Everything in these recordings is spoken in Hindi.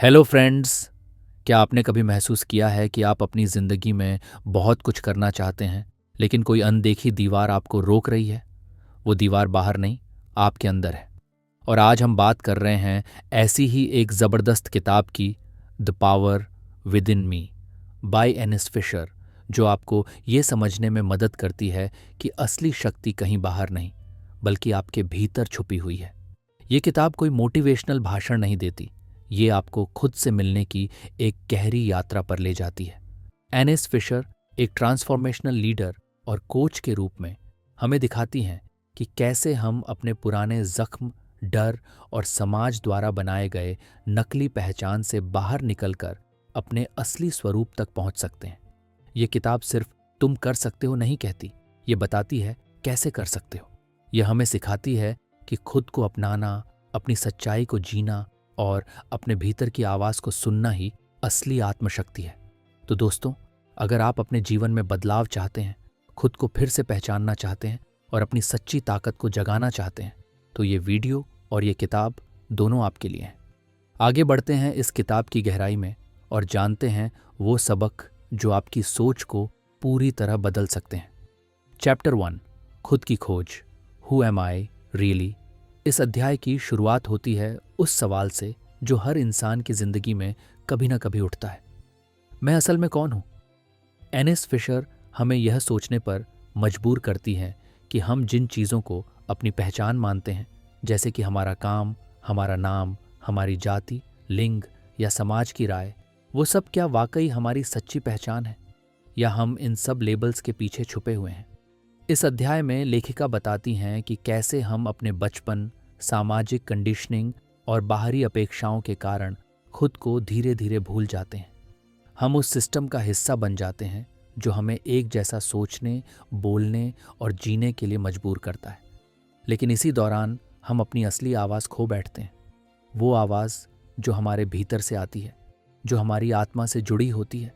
Hello friends. क्या आपने कभी महसूस किया है कि आप अपनी ज़िंदगी में बहुत कुछ करना चाहते हैं, लेकिन कोई अनदेखी दीवार आपको रोक रही है? वो दीवार बाहर नहीं, आपके अंदर है। और आज हम बात कर रहे हैं ऐसी ही एक ज़बरदस्त किताब की, the power within me by Annis Fisher, जो आपको ये समझने में मदद करती है कि असली शक्ति कहीं बाहर नहीं, बल्कि आपके भीतर छुपी हुई है। ये किताब कोई मोटिवेशनल भाषण नहीं देती, ये आपको खुद से मिलने की एक गहरी यात्रा पर ले जाती है। एनिस फिशर एक ट्रांसफॉर्मेशनल लीडर और कोच के रूप में हमें दिखाती हैं कि कैसे हम अपने पुराने जख्म, डर और समाज द्वारा बनाए गए नकली पहचान से बाहर निकलकर अपने असली स्वरूप तक पहुंच सकते हैं। ये किताब सिर्फ तुम कर सकते हो नहीं कहती, ये बताती है कैसे कर सकते हो। यह हमें सिखाती है कि खुद को अपनाना, अपनी सच्चाई को जीना और अपने भीतर की आवाज को सुनना ही असली आत्मशक्ति है। तो दोस्तों, अगर आप अपने जीवन में बदलाव चाहते हैं, खुद को फिर से पहचानना चाहते हैं और अपनी सच्ची ताकत को जगाना चाहते हैं, तो ये वीडियो और ये किताब दोनों आपके लिए हैं। आगे बढ़ते हैं इस किताब की गहराई में और जानते हैं वो सबक जो आपकी सोच को पूरी तरह बदल सकते हैं। चैप्टर 1, खुद की खोज, हु एम आई रियली। इस अध्याय की शुरुआत होती है उस सवाल से जो हर इंसान की जिंदगी में कभी ना कभी उठता है, मैं असल में कौन हूं? एनिस फिशर हमें यह सोचने पर मजबूर करती है कि हम जिन चीजों को अपनी पहचान मानते हैं, जैसे कि हमारा काम, हमारा नाम, हमारी जाति, लिंग या समाज की राय, वो सब क्या वाकई हमारी सच्ची पहचान है, या हम इन सब लेबल्स के पीछे छुपे हुए हैं। इस अध्याय में लेखिका बताती हैं कि कैसे हम अपने बचपन, सामाजिक कंडीशनिंग और बाहरी अपेक्षाओं के कारण खुद को धीरे धीरे भूल जाते हैं। हम उस सिस्टम का हिस्सा बन जाते हैं जो हमें एक जैसा सोचने, बोलने और जीने के लिए मजबूर करता है। लेकिन इसी दौरान हम अपनी असली आवाज़ खो बैठते हैं, वो आवाज़ जो हमारे भीतर से आती है, जो हमारी आत्मा से जुड़ी होती है।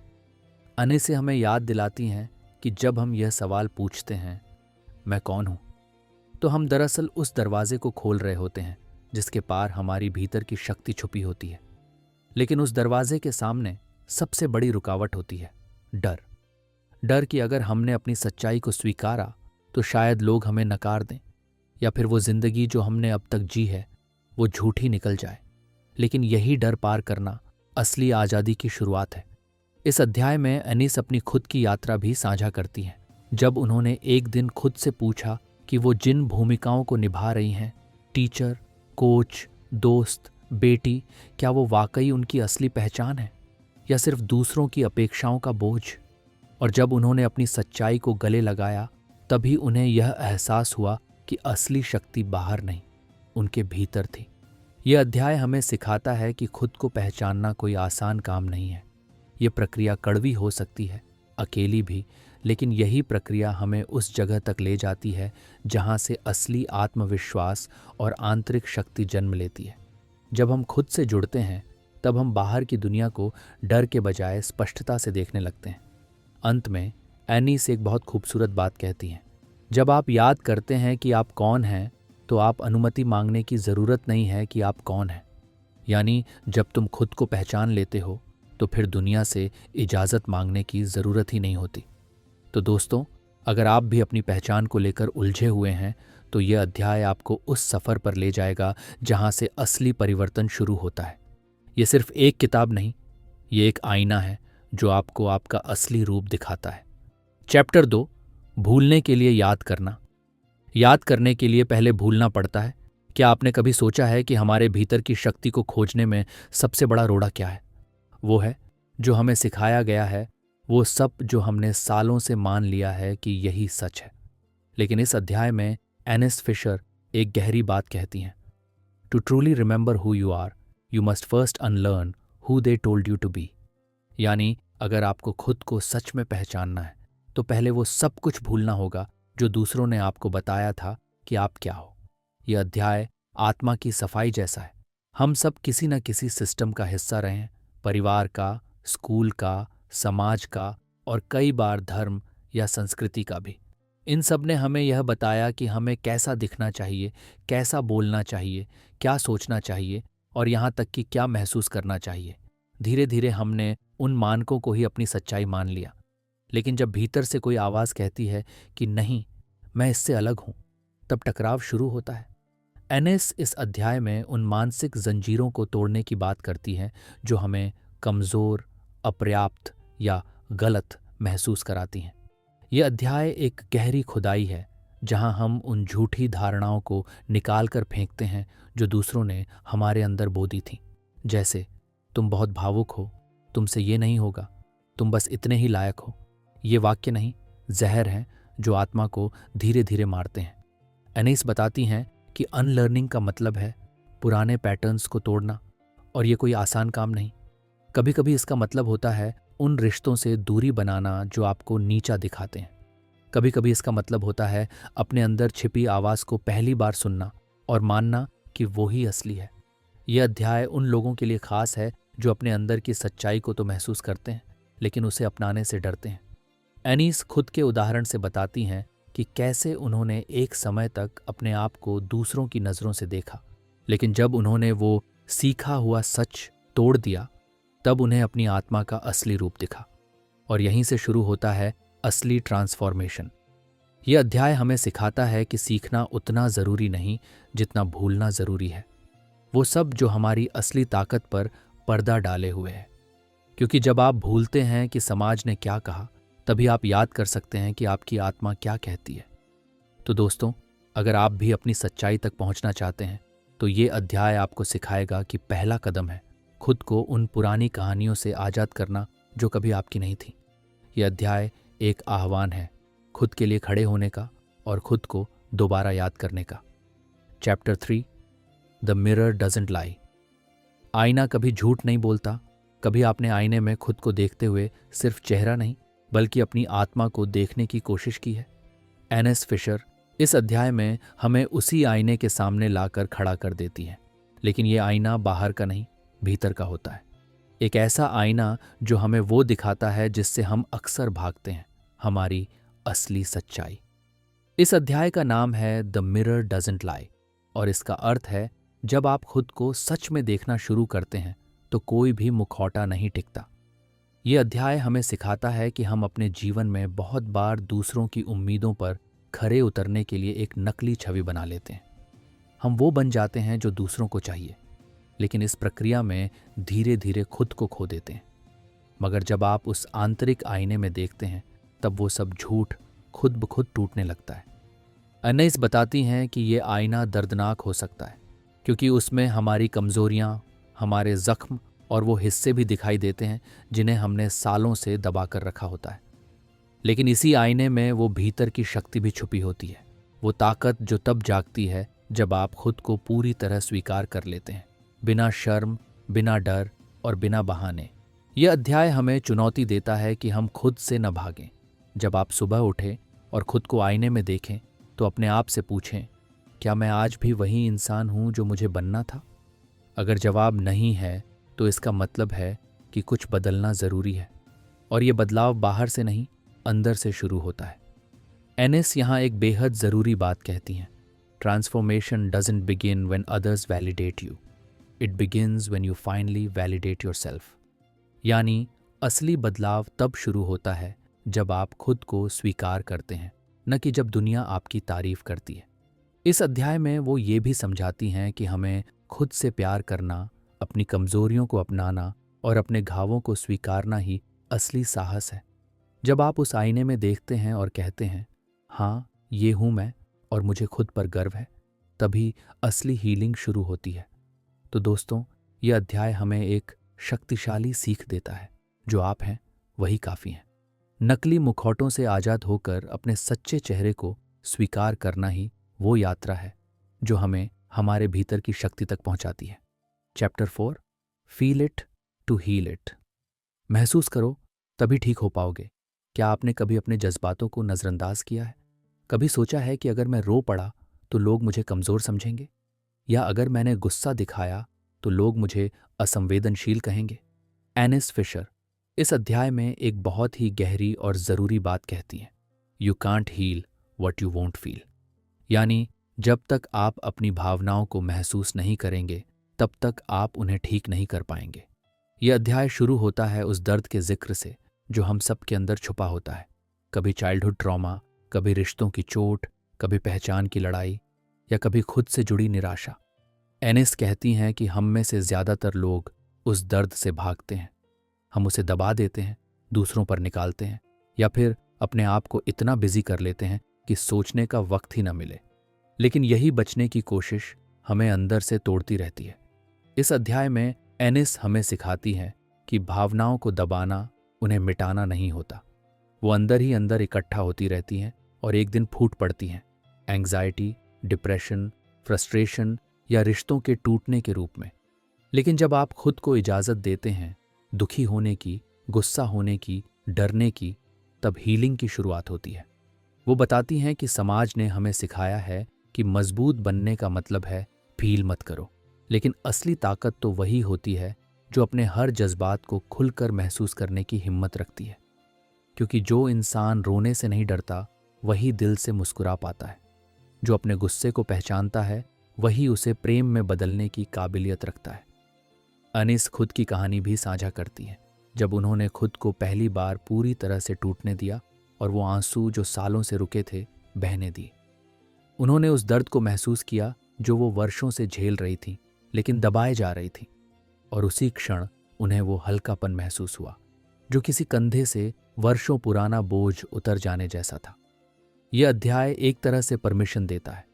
अने से हमें याद दिलाती हैं कि जब हम यह सवाल पूछते हैं, मैं कौन हूं, तो हम दरअसल उस दरवाजे को खोल रहे होते हैं जिसके पार हमारी भीतर की शक्ति छुपी होती है। लेकिन उस दरवाजे के सामने सबसे बड़ी रुकावट होती है डर। डर कि अगर हमने अपनी सच्चाई को स्वीकारा तो शायद लोग हमें नकार दें, या फिर वो जिंदगी जो हमने अब तक जी है वो झूठी निकल जाए। लेकिन यही डर पार करना असली आज़ादी की शुरुआत है। इस अध्याय में एनिस अपनी खुद की यात्रा भी साझा करती हैं। जब उन्होंने एक दिन खुद से पूछा कि वो जिन भूमिकाओं को निभा रही हैं, टीचर, कोच, दोस्त, बेटी, क्या वो वाकई उनकी असली पहचान है या सिर्फ दूसरों की अपेक्षाओं का बोझ। और जब उन्होंने अपनी सच्चाई को गले लगाया, तभी उन्हें यह एहसास हुआ कि असली शक्ति बाहर नहीं, उनके भीतर थी। यह अध्याय हमें सिखाता है कि खुद को पहचानना कोई आसान काम नहीं है। ये प्रक्रिया कड़वी हो सकती है, अकेली भी, लेकिन यही प्रक्रिया हमें उस जगह तक ले जाती है जहाँ से असली आत्मविश्वास और आंतरिक शक्ति जन्म लेती है। जब हम खुद से जुड़ते हैं, तब हम बाहर की दुनिया को डर के बजाय स्पष्टता से देखने लगते हैं। अंत में एनिस एक बहुत खूबसूरत बात कहती हैं, जब आप याद करते हैं कि आप कौन हैं, तो आप अनुमति मांगने की ज़रूरत नहीं है कि आप कौन हैं। यानी जब तुम खुद को पहचान लेते हो, तो फिर दुनिया से इजाज़त मांगने की ज़रूरत ही नहीं होती। तो दोस्तों, अगर आप भी अपनी पहचान को लेकर उलझे हुए हैं, तो यह अध्याय आपको उस सफ़र पर ले जाएगा जहाँ से असली परिवर्तन शुरू होता है। ये सिर्फ एक किताब नहीं, ये एक आईना है जो आपको आपका असली रूप दिखाता है। चैप्टर 2, भूलने के लिए याद करना। याद करने के लिए पहले भूलना पड़ता है। क्या आपने कभी सोचा है कि हमारे भीतर की शक्ति को खोजने में सबसे बड़ा रोड़ा क्या है? वो है जो हमें सिखाया गया है, वो सब जो हमने सालों से मान लिया है कि यही सच है। लेकिन इस अध्याय में एनिस फिशर एक गहरी बात कहती हैं, to truly remember who you are, you must first unlearn who they told you to be. यानी अगर आपको खुद को सच में पहचानना है, तो पहले वो सब कुछ भूलना होगा जो दूसरों ने आपको बताया था कि आप क्या हो। यह अध्याय आत्मा की सफाई जैसा है। हम सब किसी न किसी सिस्टम का हिस्सा रहे हैं, परिवार का, स्कूल का, समाज का और कई बार धर्म या संस्कृति का भी। इन सब ने हमें यह बताया कि हमें कैसा दिखना चाहिए, कैसा बोलना चाहिए, क्या सोचना चाहिए और यहाँ तक कि क्या महसूस करना चाहिए। धीरे धीरे हमने उन मानकों को ही अपनी सच्चाई मान लिया। लेकिन जब भीतर से कोई आवाज़ कहती है कि नहीं, मैं इससे अलग हूँ, तब टकराव शुरू होता है। एनेस इस अध्याय में उन मानसिक जंजीरों को तोड़ने की बात करती है जो हमें कमज़ोर, अपर्याप्त या गलत महसूस कराती हैं। ये अध्याय एक गहरी खुदाई है जहां हम उन झूठी धारणाओं को निकाल कर फेंकते हैं जो दूसरों ने हमारे अंदर बो दी थी। जैसे, तुम बहुत भावुक हो, तुमसे ये नहीं होगा, तुम बस इतने ही लायक हो। ये वाक्य नहीं, जहर हैं जो आत्मा को धीरे धीरे मारते हैं। एनेस बताती हैं कि अनलर्निंग का मतलब है पुराने पैटर्न्स को तोड़ना, और ये कोई आसान काम नहीं। कभी कभी इसका मतलब होता है उन रिश्तों से दूरी बनाना जो आपको नीचा दिखाते हैं। कभी कभी इसका मतलब होता है अपने अंदर छिपी आवाज़ को पहली बार सुनना और मानना कि वो ही असली है। यह अध्याय उन लोगों के लिए खास है जो अपने अंदर की सच्चाई को तो महसूस करते हैं लेकिन उसे अपनाने से डरते हैं। एनीस खुद के उदाहरण से बताती हैं कि कैसे उन्होंने एक समय तक अपने आप को दूसरों की नज़रों से देखा, लेकिन जब उन्होंने वो सीखा हुआ सच तोड़ दिया तब उन्हें अपनी आत्मा का असली रूप दिखा। और यहीं से शुरू होता है असली ट्रांसफॉर्मेशन। यह अध्याय हमें सिखाता है कि सीखना उतना ज़रूरी नहीं जितना भूलना ज़रूरी है। वो सब जो हमारी असली ताकत पर पर्दा डाले हुए है। क्योंकि जब आप भूलते हैं कि समाज ने क्या कहा, तभी आप याद कर सकते हैं कि आपकी आत्मा क्या कहती है। तो दोस्तों, अगर आप भी अपनी सच्चाई तक पहुंचना चाहते हैं तो ये अध्याय आपको सिखाएगा कि पहला कदम है खुद को उन पुरानी कहानियों से आज़ाद करना जो कभी आपकी नहीं थी। यह अध्याय एक आह्वान है खुद के लिए खड़े होने का और खुद को दोबारा याद करने का। चैप्टर 3, द मिरर डजंट लाई। आईना कभी झूठ नहीं बोलता। कभी आपने आईने में खुद को देखते हुए सिर्फ चेहरा नहीं बल्कि अपनी आत्मा को देखने की कोशिश की है। एनेस फिशर इस अध्याय में हमें उसी आईने के सामने लाकर खड़ा कर देती है, लेकिन ये आईना बाहर का नहीं, भीतर का होता है। एक ऐसा आईना जो हमें वो दिखाता है जिससे हम अक्सर भागते हैं, हमारी असली सच्चाई। इस अध्याय का नाम है द मिरर डजंट लाई, और इसका अर्थ है जब आप खुद को सच में देखना शुरू करते हैं तो कोई भी मुखौटा नहीं टिकता। ये अध्याय हमें सिखाता है कि हम अपने जीवन में बहुत बार दूसरों की उम्मीदों पर खरे उतरने के लिए एक नकली छवि बना लेते हैं। हम वो बन जाते हैं जो दूसरों को चाहिए, लेकिन इस प्रक्रिया में धीरे धीरे खुद को खो देते हैं। मगर जब आप उस आंतरिक आईने में देखते हैं तब वो सब झूठ खुद ब खुद टूटने लगता है। एनेस बताती हैं कि ये आईना दर्दनाक हो सकता है क्योंकि उसमें हमारी कमजोरियां, हमारे जख्म और वो हिस्से भी दिखाई देते हैं जिन्हें हमने सालों से दबा कर रखा होता है। लेकिन इसी आईने में वो भीतर की शक्ति भी छुपी होती है, वो ताकत जो तब जागती है जब आप खुद को पूरी तरह स्वीकार कर लेते हैं, बिना शर्म, बिना डर और बिना बहाने। यह अध्याय हमें चुनौती देता है कि हम खुद से न भागें। जब आप सुबह उठें और खुद को आईने में देखें तो अपने आप से पूछें, क्या मैं आज भी वही इंसान हूं जो मुझे बनना था? अगर जवाब नहीं है तो इसका मतलब है कि कुछ बदलना ज़रूरी है, और ये बदलाव बाहर से नहीं, अंदर से शुरू होता है। एनेस यहाँ एक बेहद ज़रूरी बात कहती हैं, transformation doesn't begin when others validate you, it begins when you finally validate yourself. यानी असली बदलाव तब शुरू होता है जब आप खुद को स्वीकार करते हैं, न कि जब दुनिया आपकी तारीफ करती है। इस अध्याय में वो ये भी समझाती हैं कि हमें खुद से प्यार करना, अपनी कमजोरियों को अपनाना और अपने घावों को स्वीकारना ही असली साहस है। जब आप उस आईने में देखते हैं और कहते हैं, हाँ ये हूँ मैं और मुझे खुद पर गर्व है, तभी असली हीलिंग शुरू होती है। तो दोस्तों, ये अध्याय हमें एक शक्तिशाली सीख देता है, जो आप हैं वही काफ़ी हैं। नकली मुखौटों से आज़ाद होकर अपने सच्चे चेहरे को स्वीकार करना ही वो यात्रा है जो हमें हमारे भीतर की शक्ति तक पहुंचाती है। Chapter 4, feel it to heal it. महसूस करो तभी ठीक हो पाओगे। क्या आपने कभी अपने जज्बातों को नज़रअंदाज किया है? कभी सोचा है कि अगर मैं रो पड़ा तो लोग मुझे कमज़ोर समझेंगे, या अगर मैंने गुस्सा दिखाया तो लोग मुझे असंवेदनशील कहेंगे? एनेस फिशर इस अध्याय में एक बहुत ही गहरी और ज़रूरी बात कहती हैं, you can't heal what you won't feel. यानी जब तक आप अपनी भावनाओं को महसूस नहीं करेंगे तब तक आप उन्हें ठीक नहीं कर पाएंगे। यह अध्याय शुरू होता है उस दर्द के जिक्र से जो हम सब के अंदर छुपा होता है। कभी चाइल्डहुड ट्रॉमा, कभी रिश्तों की चोट, कभी पहचान की लड़ाई, या कभी खुद से जुड़ी निराशा। एनिस कहती हैं कि हम में से ज्यादातर लोग उस दर्द से भागते हैं। हम उसे दबा देते हैं, दूसरों पर निकालते हैं, या फिर अपने आप को इतना बिजी कर लेते हैं कि सोचने का वक्त ही न मिले। लेकिन यही बचने की कोशिश हमें अंदर से तोड़ती रहती है। इस अध्याय में एनिस हमें सिखाती है कि भावनाओं को दबाना, उन्हें मिटाना नहीं होता। वो अंदर ही अंदर इकट्ठा होती रहती हैं और एक दिन फूट पड़ती हैं, एंग्जाइटी, डिप्रेशन, फ्रस्ट्रेशन या रिश्तों के टूटने के रूप में। लेकिन जब आप खुद को इजाज़त देते हैं दुखी होने की, गुस्सा होने की, डरने की, तब हीलिंग की शुरुआत होती है। वो बताती हैं कि समाज ने हमें सिखाया है कि मजबूत बनने का मतलब है फील मत करो, लेकिन असली ताकत तो वही होती है जो अपने हर जज्बात को खुलकर महसूस करने की हिम्मत रखती है। क्योंकि जो इंसान रोने से नहीं डरता वही दिल से मुस्कुरा पाता है। जो अपने गुस्से को पहचानता है वही उसे प्रेम में बदलने की काबिलियत रखता है। अनिस खुद की कहानी भी साझा करती है, जब उन्होंने खुद को पहली बार पूरी तरह से टूटने दिया और वो आंसू जो सालों से रुके थे बहने दिए। उन्होंने उस दर्द को महसूस किया जो वो वर्षों से झेल रही थी लेकिन दबाए जा रही थी, और उसी क्षण उन्हें वो हल्कापन महसूस हुआ जो किसी कंधे से वर्षों पुराना बोझ उतर जाने जैसा था। यह अध्याय एक तरह से परमिशन देता है,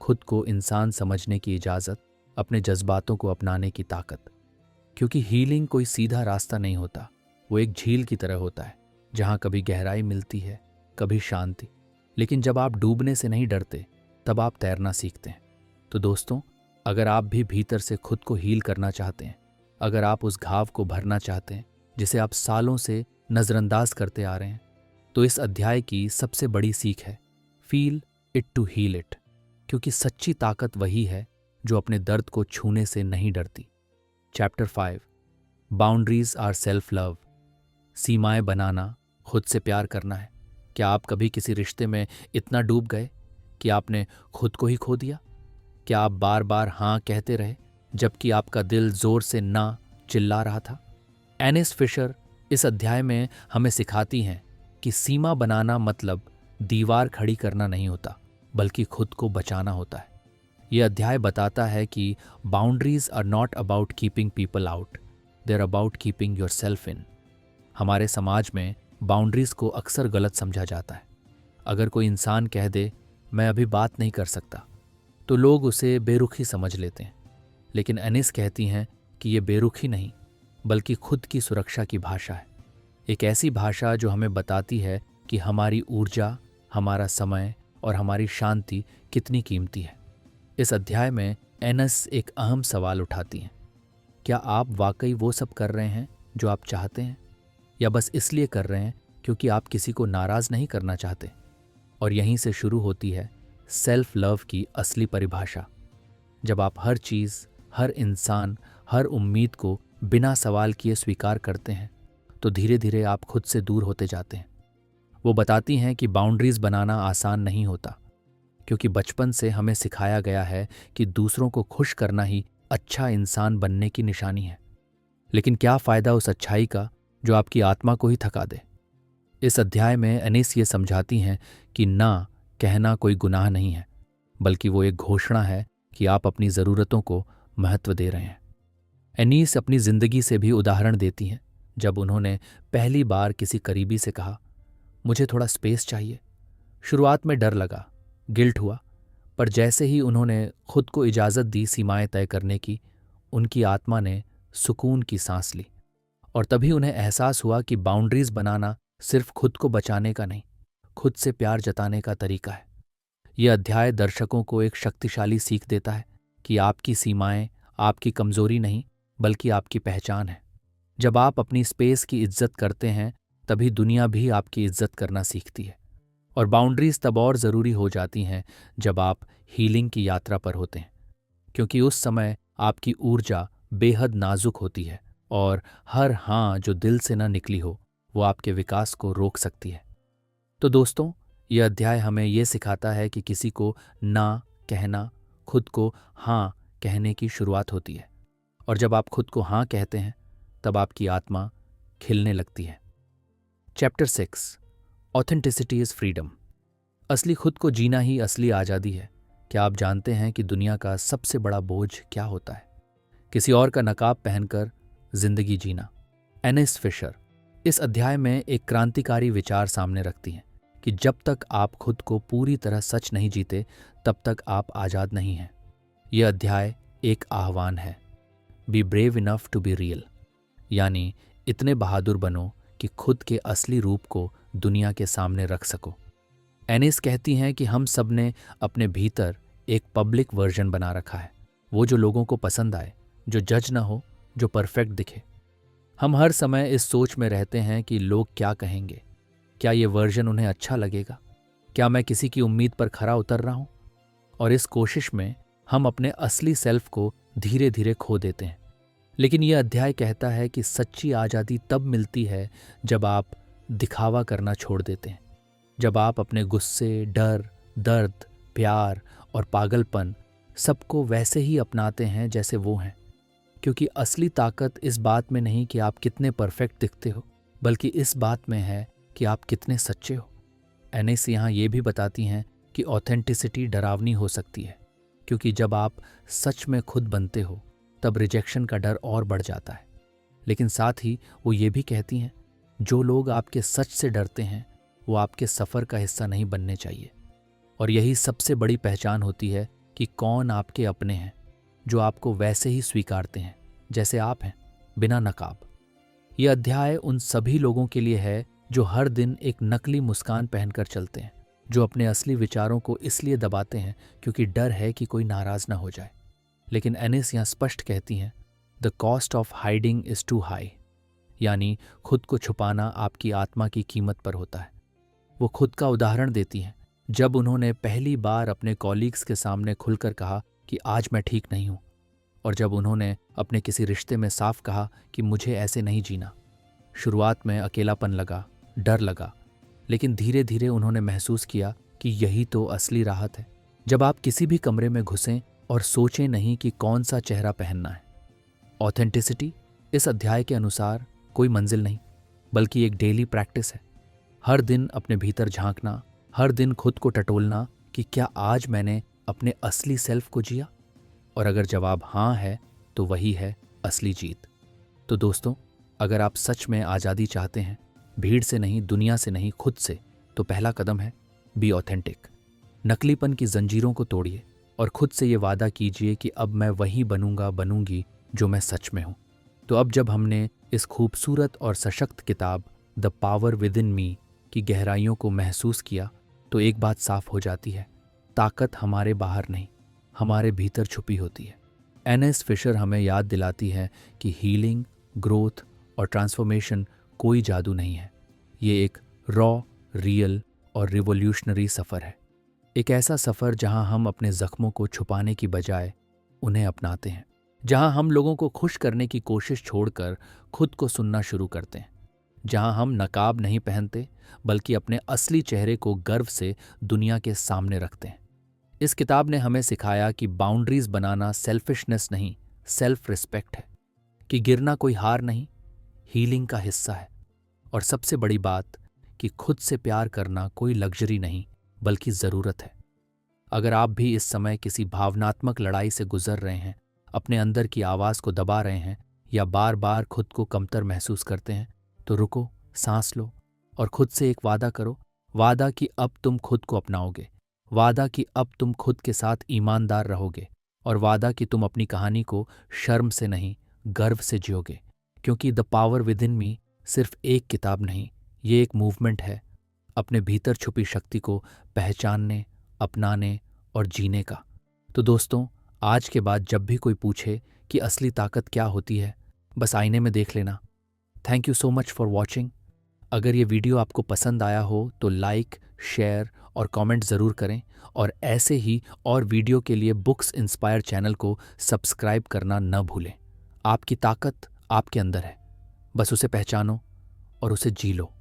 खुद को इंसान समझने की इजाज़त, अपने जज्बातों को अपनाने की ताकत। क्योंकि हीलिंग कोई सीधा रास्ता नहीं होता, वो एक झील की तरह होता है जहाँ कभी गहराई मिलती है, कभी शांति। लेकिन जब आप डूबने से नहीं डरते तब आप तैरना सीखते हैं। तो दोस्तों, अगर आप भी भीतर से खुद को हील करना चाहते हैं, अगर आप उस घाव को भरना चाहते हैं जिसे आप सालों से नज़रअंदाज करते आ रहे हैं, तो इस अध्याय की सबसे बड़ी सीख है feel it to heal it. क्योंकि सच्ची ताकत वही है जो अपने दर्द को छूने से नहीं डरती। Chapter 5, boundaries are self love. सीमाएं बनाना खुद से प्यार करना है। क्या आप कभी किसी रिश्ते में इतना डूब गए कि आपने खुद को ही खो दिया? क्या आप बार बार हाँ कहते रहे जबकि आपका दिल जोर से ना चिल्ला रहा था? एनिस फिशर इस अध्याय में हमें सिखाती हैं कि सीमा बनाना मतलब दीवार खड़ी करना नहीं होता, बल्कि खुद को बचाना होता है। यह अध्याय बताता है कि boundaries are not about keeping people out, they are about keeping yourself in. हमारे समाज में बाउंड्रीज को अक्सर गलत समझा जाता है। अगर कोई इंसान कह दे मैं अभी बात नहीं कर सकता, तो लोग उसे बेरुखी समझ लेते हैं। लेकिन एनिस कहती हैं कि ये बेरुखी नहीं, बल्कि खुद की सुरक्षा की भाषा है। एक ऐसी भाषा जो हमें बताती है कि हमारी ऊर्जा, हमारा समय और हमारी शांति कितनी कीमती है। इस अध्याय में एनिस एक अहम सवाल उठाती हैं। क्या आप वाकई वो सब कर रहे हैं जो आप चाहते हैं, या बस इसलिए कर रहे हैं क्योंकि आप किसी को नाराज नहीं करना चाहते? और यहीं से शुरू होती है सेल्फ लव की असली परिभाषा। जब आप हर चीज़, हर इंसान, हर उम्मीद को बिना सवाल किए स्वीकार करते हैं, तो धीरे धीरे आप खुद से दूर होते जाते हैं। वो बताती हैं कि बाउंड्रीज बनाना आसान नहीं होता, क्योंकि बचपन से हमें सिखाया गया है कि दूसरों को खुश करना ही अच्छा इंसान बनने की निशानी है। लेकिन क्या फ़ायदा उस अच्छाई का जो आपकी आत्मा को ही थका दे? इस अध्याय में एनिस ये समझाती हैं कि ना कहना कोई गुनाह नहीं है, बल्कि वो एक घोषणा है कि आप अपनी ज़रूरतों को महत्व दे रहे हैं। एनिस अपनी ज़िंदगी से भी उदाहरण देती हैं, जब उन्होंने पहली बार किसी करीबी से कहा मुझे थोड़ा स्पेस चाहिए। शुरुआत में डर लगा, गिल्ट हुआ, पर जैसे ही उन्होंने खुद को इजाज़त दी सीमाएं तय करने की, उनकी आत्मा ने सुकून की सांस ली। और तभी उन्हें एहसास हुआ कि बाउंड्रीज बनाना सिर्फ खुद को बचाने का नहीं, खुद से प्यार जताने का तरीका है। यह अध्याय दर्शकों को एक शक्तिशाली सीख देता है कि आपकी सीमाएं आपकी कमजोरी नहीं, बल्कि आपकी पहचान है। जब आप अपनी स्पेस की इज्जत करते हैं, तभी दुनिया भी आपकी इज्जत करना सीखती है। और बाउंड्रीज तब और ज़रूरी हो जाती हैं जब आप हीलिंग की यात्रा पर होते हैं, क्योंकि उस समय आपकी ऊर्जा बेहद नाजुक होती है और हर हाँ जो दिल से न निकली हो वो आपके विकास को रोक सकती है। तो दोस्तों, यह अध्याय हमें ये सिखाता है कि किसी को ना कहना खुद को हाँ कहने की शुरुआत होती है। और जब आप खुद को हाँ कहते हैं तब आपकी आत्मा खिलने लगती है। Chapter 6 authenticity is freedom. असली खुद को जीना ही असली आज़ादी है। क्या आप जानते हैं कि दुनिया का सबसे बड़ा बोझ क्या होता है? किसी और का नकाब पहनकर जिंदगी जीना। एनिस फिशर इस अध्याय में एक क्रांतिकारी विचार सामने रखती हैं कि जब तक आप खुद को पूरी तरह सच नहीं जीते तब तक आप आज़ाद नहीं हैं। यह अध्याय एक आह्वान है, be brave enough to be real, यानी इतने बहादुर बनो कि खुद के असली रूप को दुनिया के सामने रख सको। एनिस कहती हैं कि हम सब ने अपने भीतर एक पब्लिक वर्जन बना रखा है, वो जो लोगों को पसंद आए, जो जज ना हो, जो परफेक्ट दिखे। हम हर समय इस सोच में रहते हैं कि लोग क्या कहेंगे, क्या ये वर्जन उन्हें अच्छा लगेगा, क्या मैं किसी की उम्मीद पर खरा उतर रहा हूं? और इस कोशिश में हम अपने असली सेल्फ को धीरे धीरे खो देते हैं। लेकिन यह अध्याय कहता है कि सच्ची आज़ादी तब मिलती है जब आप दिखावा करना छोड़ देते हैं, जब आप अपने गुस्से, डर, दर्द, प्यार और पागलपन सबको वैसे ही अपनाते हैं जैसे वो हैं। क्योंकि असली ताकत इस बात में नहीं कि आप कितने परफेक्ट दिखते हो, बल्कि इस बात में है कि आप कितने सच्चे हो। एनिस यहाँ ये भी बताती हैं कि ऑथेंटिसिटी डरावनी हो सकती है, क्योंकि जब आप सच में खुद बनते हो तब रिजेक्शन का डर और बढ़ जाता है। लेकिन साथ ही वो ये भी कहती हैं, जो लोग आपके सच से डरते हैं वो आपके सफ़र का हिस्सा नहीं बनने चाहिए। और यही सबसे बड़ी पहचान होती है कि कौन आपके अपने हैं, जो आपको वैसे ही स्वीकारते हैं जैसे आप हैं, बिना नकाब। यह अध्याय उन सभी लोगों के लिए है जो हर दिन एक नकली मुस्कान पहनकर चलते हैं, जो अपने असली विचारों को इसलिए दबाते हैं क्योंकि डर है कि कोई नाराज ना हो जाए। लेकिन एनिस यहाँ स्पष्ट कहती हैं, the cost of hiding is too high, यानी खुद को छुपाना आपकी आत्मा की कीमत पर होता है। वो खुद का उदाहरण देती हैं, जब उन्होंने पहली बार अपने कॉलीग्स के सामने खुलकर कहा कि आज मैं ठीक नहीं हूं, और जब उन्होंने अपने किसी रिश्ते में साफ कहा कि मुझे ऐसे नहीं जीना। शुरुआत में अकेलापन लगा, डर लगा, लेकिन धीरे धीरे उन्होंने महसूस किया कि यही तो असली राहत है। जब आप किसी भी कमरे में घुसें और सोचें नहीं कि कौन सा चेहरा पहनना है। ऑथेंटिसिटी इस अध्याय के अनुसार कोई मंजिल नहीं, बल्कि एक डेली प्रैक्टिस है। हर दिन अपने भीतर झांकना, हर दिन खुद को टटोलना कि क्या आज मैंने अपने असली सेल्फ को जिया। और अगर जवाब हाँ है तो वही है असली जीत। तो दोस्तों, अगर आप सच में आज़ादी चाहते हैं, भीड़ से नहीं, दुनिया से नहीं, खुद से, तो पहला कदम है बी ऑथेंटिक। नकलीपन की जंजीरों को तोड़िए और खुद से ये वादा कीजिए कि अब मैं वही बनूंगा, बनूंगी जो मैं सच में हूं। तो अब जब हमने इस खूबसूरत और सशक्त किताब द पावर विद इन मी की गहराइयों को महसूस किया तो एक बात साफ हो जाती है, ताकत हमारे बाहर नहीं, हमारे भीतर छुपी होती है। एनिस फिशर हमें याद दिलाती है कि हीलिंग, ग्रोथ और ट्रांसफॉर्मेशन कोई जादू नहीं है। ये एक रॉ, रियल और रिवॉल्यूशनरी सफ़र है। एक ऐसा सफ़र जहां हम अपने जख्मों को छुपाने की बजाय उन्हें अपनाते हैं, जहां हम लोगों को खुश करने की कोशिश छोड़कर खुद को सुनना शुरू करते हैं, जहां हम नकाब नहीं पहनते बल्कि अपने असली चेहरे को गर्व से दुनिया के सामने रखते हैं। इस किताब ने हमें सिखाया कि बाउंड्रीज बनाना सेल्फिशनेस नहीं, सेल्फ रिस्पेक्ट है, कि गिरना कोई हार नहीं, हीलिंग का हिस्सा है, और सबसे बड़ी बात कि खुद से प्यार करना कोई लग्जरी नहीं बल्कि ज़रूरत है। अगर आप भी इस समय किसी भावनात्मक लड़ाई से गुजर रहे हैं, अपने अंदर की आवाज़ को दबा रहे हैं या बार बार खुद को कमतर महसूस करते हैं, तो रुको, सांस लो और खुद से एक वादा करो। वादा कि अब तुम खुद को अपनाओगे, वादा कि अब तुम खुद के साथ ईमानदार रहोगे, और वादा कि तुम अपनी कहानी को शर्म से नहीं, गर्व से जियोगे। क्योंकि द पावर विद इन मी सिर्फ एक किताब नहीं, ये एक मूवमेंट है, अपने भीतर छुपी शक्ति को पहचानने, अपनाने और जीने का। तो दोस्तों, आज के बाद जब भी कोई पूछे कि असली ताकत क्या होती है, बस आईने में देख लेना। Thank you so much for watching. अगर ये वीडियो आपको पसंद आया हो तो लाइक, शेयर और कमेंट ज़रूर करें, और ऐसे ही और वीडियो के लिए बुक्स इंस्पायर चैनल को सब्सक्राइब करना न भूलें। आपकी ताकत आपके अंदर है, बस उसे पहचानो और उसे जी लो।